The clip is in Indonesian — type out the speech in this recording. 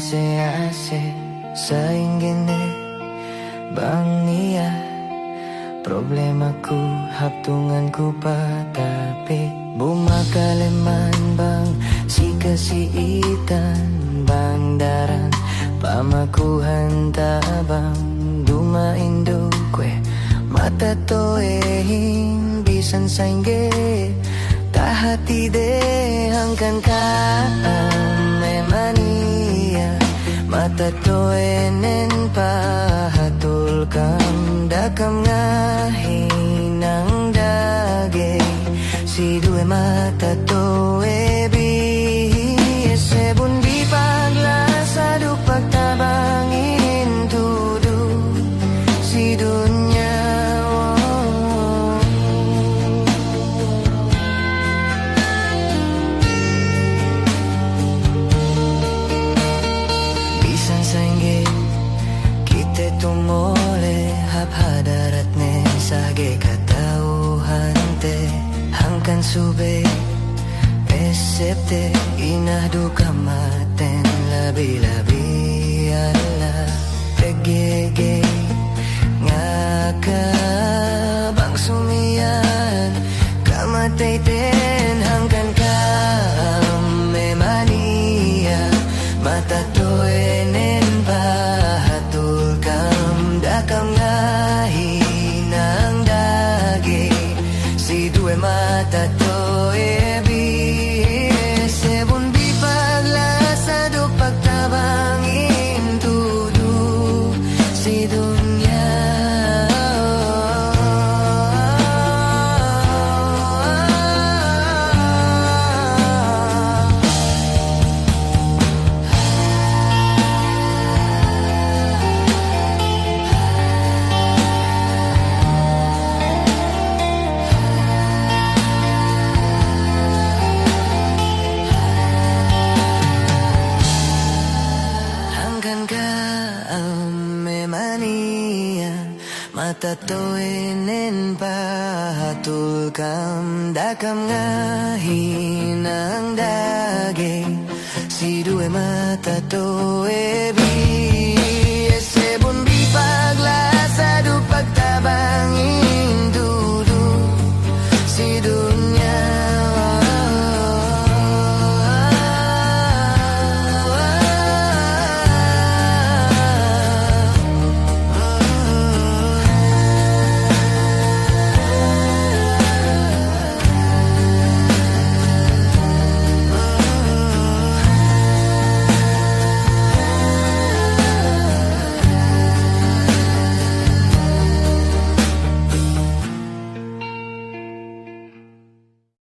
ase-ase sa inggine bang niya problemaku haptunganku patapi bumakaleman bang si kasiitan bang daran pamakuhan tabang dumaindo kwe mata toehin bisan saingge tahati de hangkan ka memania mata toenen pahatul kam dakam ngahinang dage si due mata toe bi sebun bi paglasa du pagtabangin tudu si dunya bisan saingge kita tumole hadarat ne sage katauhan te hangkan sube esepte inah duka maten labi-labi ala tegege ngaka bang sumian kamatay ten hangkan ka memania mata toenen pahatul kam dakam ngahinang dage si due mata toebi sebun bi paglasa do pagtabangin tudu si dunya mata toenen pahatul kam dakam ngahinang dage si due mata toe